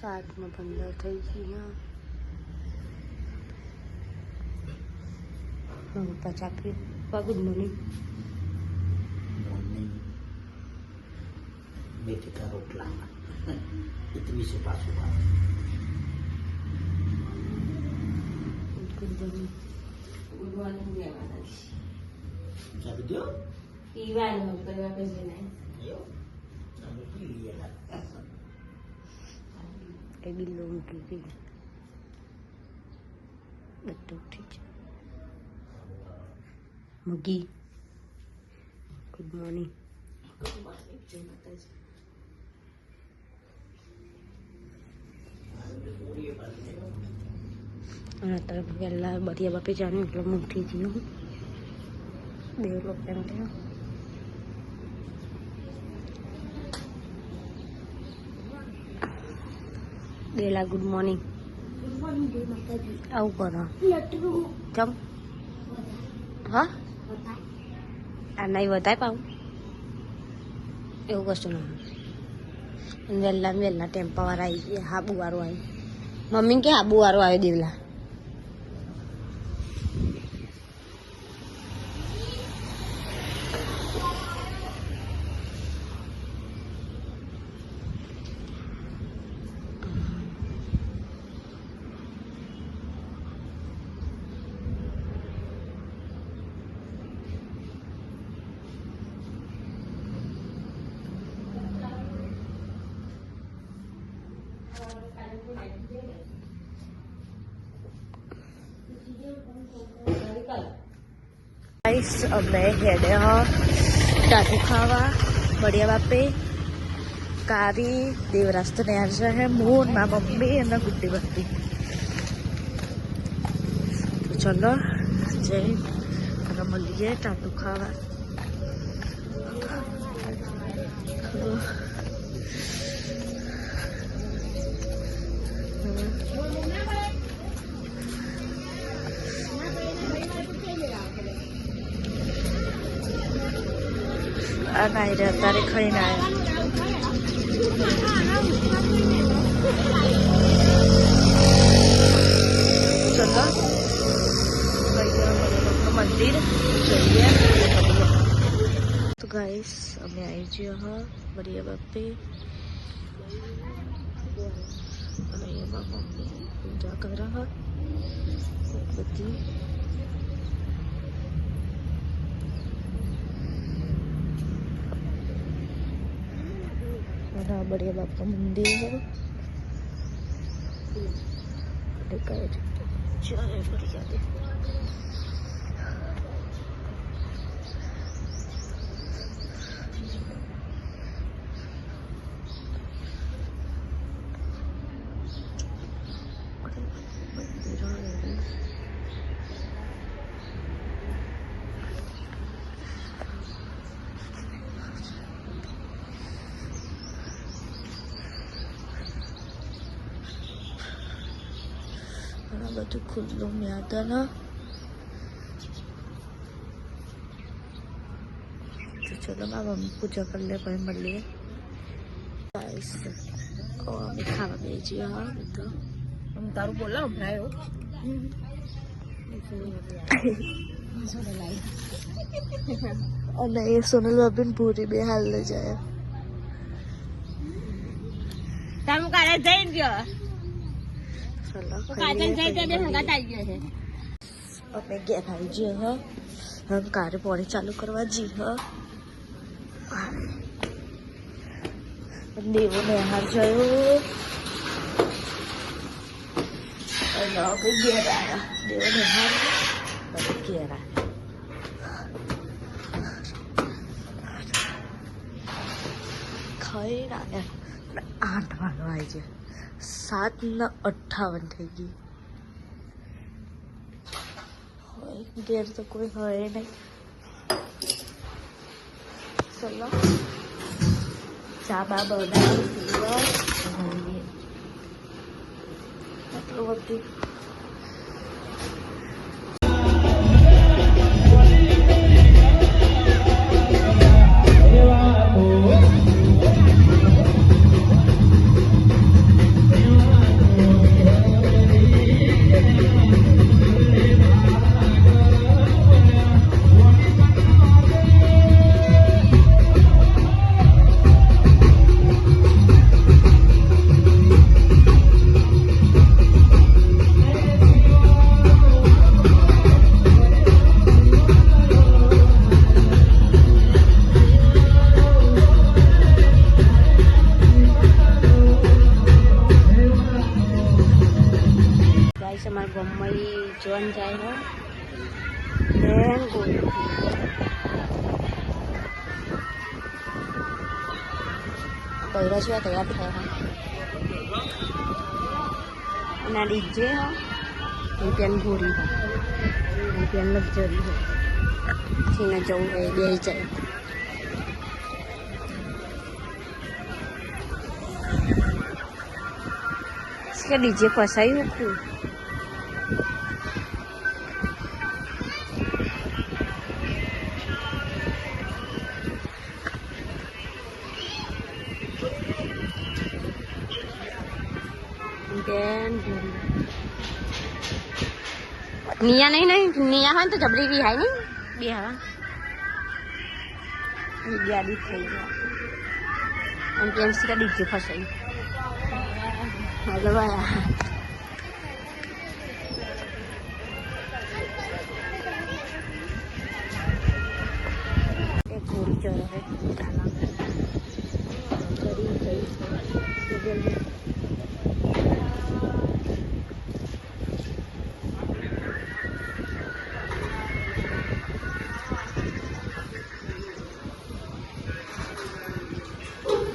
7:15 થઈ ગઈ. પછી આપી ગુડ મોર્નિંગ. મેથીકા રોટલા ઇતની સે પાછું ગુડ મોર્નિંગ. ગુડ મોર્નિંગ લેવાના ચાપી દો પીવાનું કરવા પછી નહીં યો અમે પી લઈએ એ બિલ્લો મૂકી ગઈ. બધું ઉઠી છે. મગી ગુડ મોર્નિંગ. અને અત્યારે પહેલાં બરિયા બાપી જાણ્યું એટલે મૂકી ગયું. બે લોકો એમ થયો. બેલા ગુડ મોર્નિંગ. આવું કરો ચમ હા આ નહીં વધારે પાવું એવું કશું ના. વહેલા વહેલા ટેમ્પાવાળા આવી ગયા. હાબુવાળું આવ્યું. મમ્મી કે હાબુવાળું આવ્યો દેવલા. અમે હેડે ટાટુ ખાવા બળિયા બાપે કારી દેવરાજ તો ન્યાર છે. મોર ના મમ્મી અને ગુડ્ડી બસ્તી. તો ચલો જઈ અને મળીએ ટાટુ ખાવા. આ નાઈ રે અત્યારે ખાઈને આવ્યા. ચલો મંદિર જઈએ. તો ગાઈસ અમે આવી જઈએ બરિયા બાપે. અને એમાં મમ્મી પૂજા કરે બધી. बड़िया बापा मंदिर है. जय बढ़िया दे. બધું ખુલ્લું મેદાન. તો ચલો મારા મમ્મી પૂજા કરી લે પછી મળીએ. અમે ખાવા બેસીએ. બધું તારું બોલાવ ભરાયો અને એ સોનલ બાબી ને પૂરી બે હાલ લઈ જાય. તમે કાલે જઈને ગયો અમે ઘેર આવી જઈએ. હવે કારે પોણી ચાલુ કરવા જઈએ. દેવો ને હાર જોયો ઘેર આવ્યા. દેવો ને હાર ઘેર આવ્યા. ખાઈ આવ્યા. 8 વાગવા આવી છે. 7:58 થઈ ગઈ. ઘેર તો કોઈ હોય નહીં. ચલો ચા બા બનાવી આટલું બધું. જોન જાય હો બેન ગોરી બૈરા જેવા તૈયાર થયા હા અને આ ડીજે હા રૂપિયાની ગોરી હા રૂપિયાની લક્ઝરી હા છીને જવું હોય બે જાય કે ડીજે ફસાયું હતું નિયા નહીં નિયા હોય ને તો જબરી બી હાય નહીં બે હવા ગાડી થઈ ગયા અને કેમ કે ડીજે ફસાયું હલો ભાઈ एक गोरी चल रहा है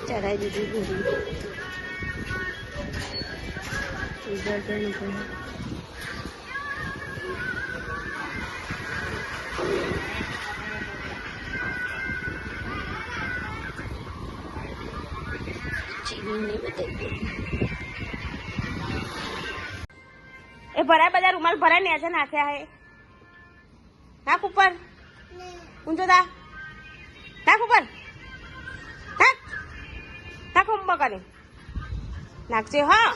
चढ़ाई दीदी गोरी इधर से निकल એ ભરાય બધા રૂમાલ ભરાય ને છે નાખ્યા હે નાખ ઉપર ઊંચો દા નાખ ઉપર નાખ નાખ ઉંબા કરે નાખશે હા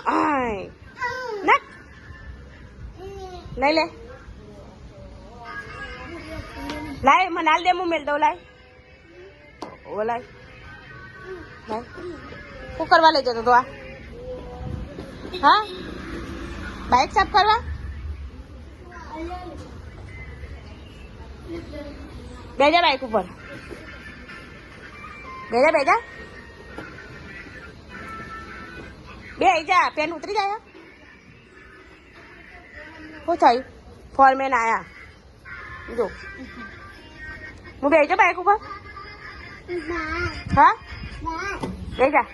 નાખ લઈ લે લાય મને હાલ દે હું મેલ દઉં લાય ઓ લાય લાય શું કરવા લઈ જતો તો આ હા બાઇક સાફ કરવા બેજા બાઇક ઉપર બેજા બેજા બે જા પેન ઉતરી જાય શું થયું ફોરમેન આયા જો હું બેજા બાઇક ઉપર હા બેજા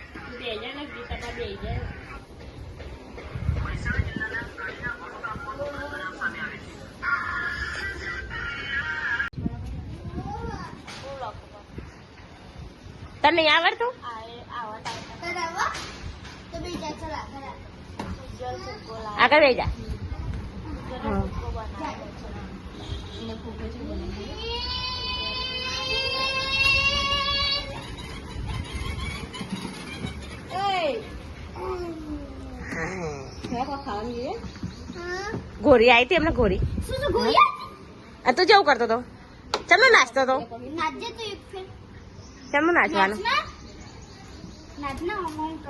તને નહીં આવડતું આગળ રહી જા ગોરી આવી હતી એમને ગોરી આ તો જેવું કરતો હતો ચમનો નાચતો હતો ચમનો નાચવાનું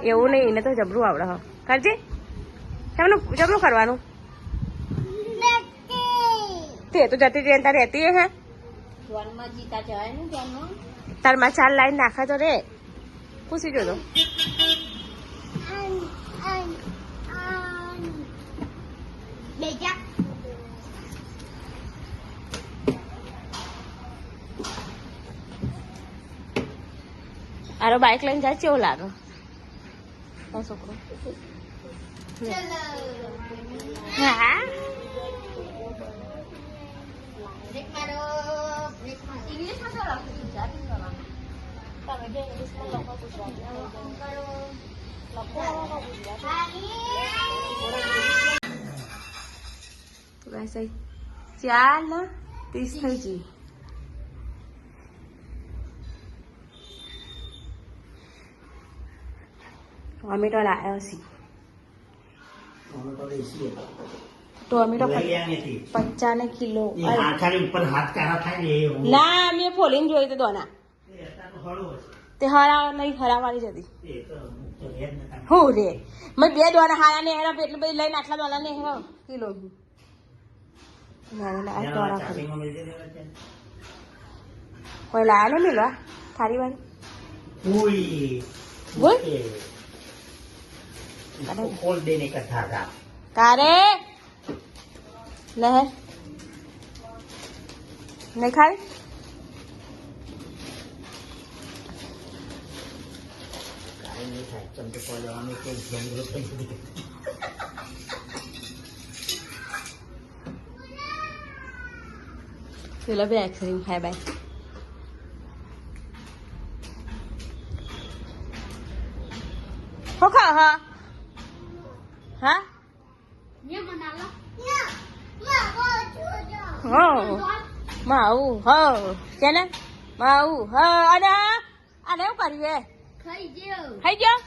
એવું નહીં એને તો જબરું આવડે હ કરજે જબરું કરવાનું તે તો જતી ટ્રેન તાર રહેતી હે તારમાં ચાર લાઈન નાખે તો રે પૂછી જોજો આરો બાઇક લઈને જાય કેવું લાગે છોકરો હા ચાલ 30 થઈ ગઈ ટોમેટો લાવ્યો છે ટોમેટો 50 કિલો ના મેં ફોલીને જોઈ તો દોના તે હરા નહીં હરાવાળી જતી હું રે મેં 2 દોના હારા ને હેરા એટલી બધી લઈને આટલા દોના ને હેરા કિલો કોઈ લાયા ને મિલવા થારી વાળી બોલ खोल देने का था તારે લહેર નહીં ખાવી કાંઈ નહીં થાય ચમચો પર લેવાનું તો જમરો થઈ ગયું. પેલા બે આઈસ્ક્રીમ ખાય બાય હો ખા હા હા માવું હો કેને માવું હ અને આને શું કર્યું એ ખાઈ ગયો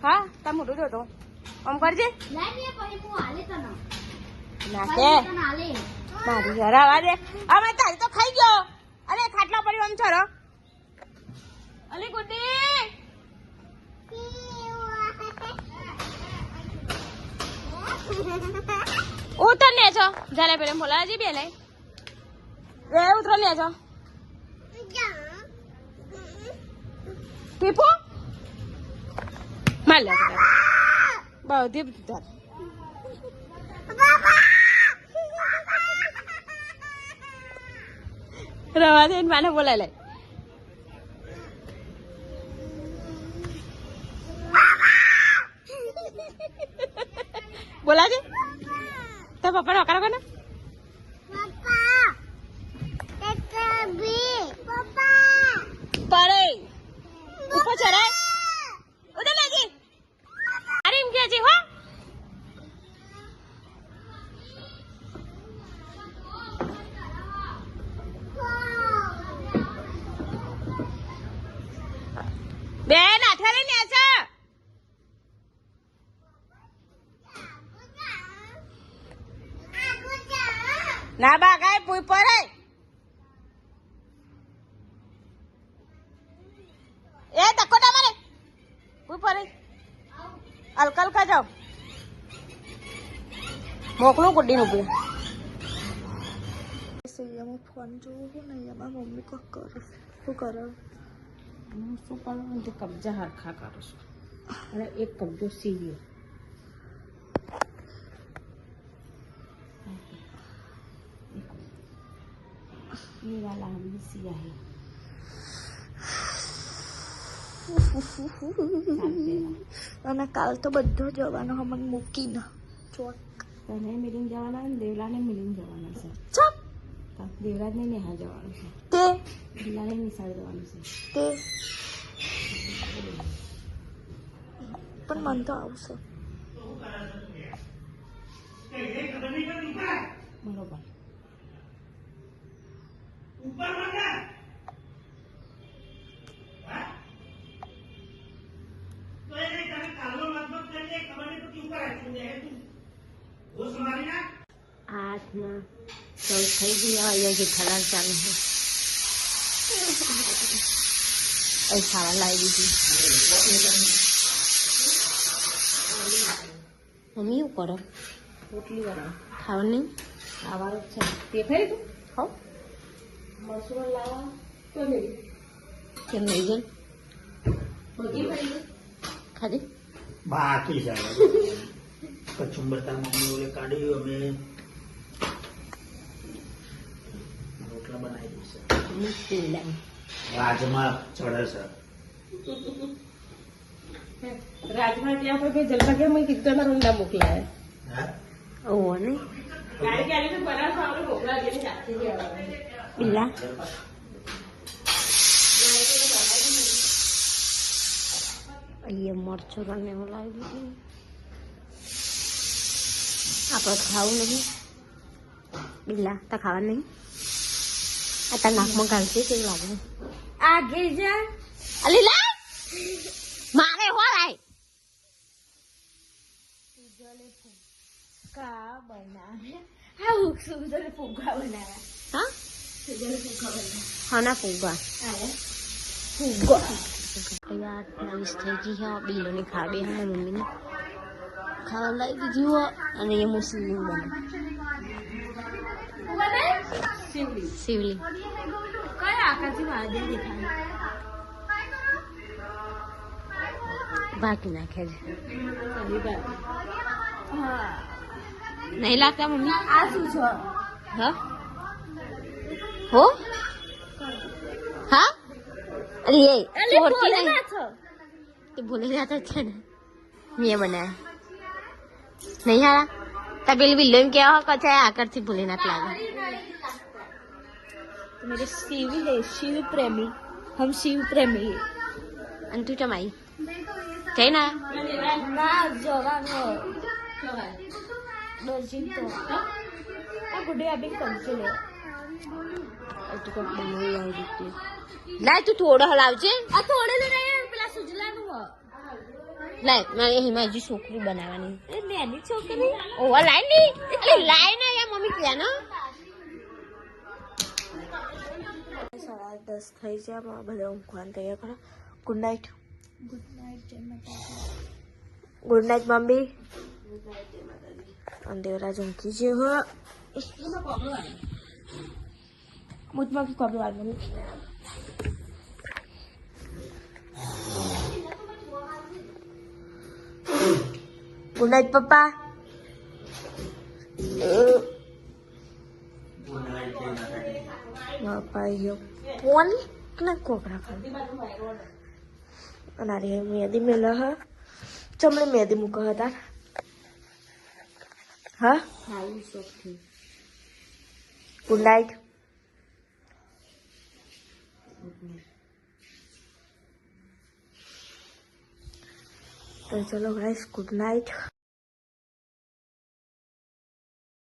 હા તાર મોટું જોતો આમ કરજે નાખે મારી હરાવા દે અમે તારી તો ખાઈ ગયો અરે ખાટલા પડ્યું આમ છોરો અલી ગુડી ઉતર ને છો જાલે પેલે બોલાજી બે લઈ એ ઉતર ને છો ટીપો માર લે બધી ઉતર રવા દે મને બોલાય લે બોલાજે તો પપ્પા નો કરો ને પરે ઉપર ચડાય ઉડે લેજી અરે એમ કે છે હો બેન આઠારે ને છે ના બા ગાય પૂઈ પડે એ તકો ના મારે પૂઈ પડે અલકલ ખા જાઓ મોકલું ગુડ્ડી નું પૂઈ ફોન જોવું ને એમાં મમ્મી કો કરે શું કરે હું શું કરું તે કબજા હરખા કરું છું અને એક કબજો સીવ્યો ये वाला हमने सिया है અને કાલ તો બધો જવાનો હમણાં મૂકીને ચોક તને મિલિંદ જવાના ને દેવલાને મિલિંદ જવાના છે ચપ દેવરાજને નેહા જવાનું છે તે દિલાને નિશાળ જવાનું છે તે પણ મન તો આવશે બરોબર ऊपर मत तो ये कभी कालो मत करके खबर नहीं तो क्यों कर रही है तू वो संभाली ना आज ना तो થઈ ગઈ હવે જે ખલાલ ચાલુ છે એ ખાવા લાવી દીધી મમ્મી શું કરો રોટલી બનાવ ખાવાનું નહીં ખાવાનું છે તે ખાઈ તું ખાવ મસૂર લાવા તો નહીં કેમ નહીં જન બગી ખાઈ ખાધી બાકી છે કચુંબર મમ્મી ઓલે કાઢી અમે રોટલા બનાવી દઈશું મુશ્કેલ રાજમાં ચડે છે રાજમાં ત્યાં પર જલમાં કે મેં કીધું રૂંડા મોકલાયા હા ઓહો નહીં ગાડી ગાડી તો બનાવ આપણે મોકલા દે સાથે જવાનું બિલ્લા અહીંયા મરચું રને હું લાવી દીધું આપણે ખાવું નહીં બિલ્લા તા ખાવા નહીં આ તાર નાકમાં ઘાલશે કેવું લાગે આ ઘી જા અલી લા મારે હો લાય સુજલે ફૂગા બનાવે હા સુજલે ફૂગા બનાવે હા સુજલે ફૂગા બનાવે હા ના ફૂગા ફૂગા યાર 22 થઈ ગઈ છે બિલોની ખાબે હે મમ્મીને ખાવા લાવી દીધી હો અને એ મુસ્લિમ બને શિવલી કયા આકાશી વાદળ દેખાય બાકી નાખે છે હા નહીં લાગતા મમ્મી આ શું છે હા હો હા લે ચોરતી નહીં તે ભૂલી જતા છે ને મેં બનાયા નહીં હારા તા પેલી વિલ્યમ કેવા કચાય આગળથી ભૂલી ના લાગે मेरे शिव है शिव प्रेमी हम शिव प्रेमी અને તું ચમાઈ જઈ ના ના જવાનો દર્જન તો આ ગુડે આપી કંચે લે તું કોક બનાવી લાવી દીધી લાય તું થોડો હલાવજે આ થોડે લે નહીં પેલા સુજલાનું હ લાય મારે એમાં હજી છોકરી બનાવવાની એ નાની છોકરી ઓવા લાય ની એટલે લાય ના યાર મમ્મી કે ના 10:30 થઈ છે બધા ઊંઘવાનું તૈયાર કરો ગુડ નાઇટ ગુડ નાઇટ જય માતાજી ગુડ નાઇટ મમ્મી અને દેવરાજ ઊંઘી છે હો મુજમાં કી કબલ આવી મમ્મી ગુડ નાઇટ પપ્પા પપ્પા ગયો ફોન ના કોકરા ખાલી અને અરે મેદી મેલા હા ચમડે મેદી મૂકો હતા હા ગુડ નાઇટ તો ચલો ગાઈસ ગુડ નાઇટ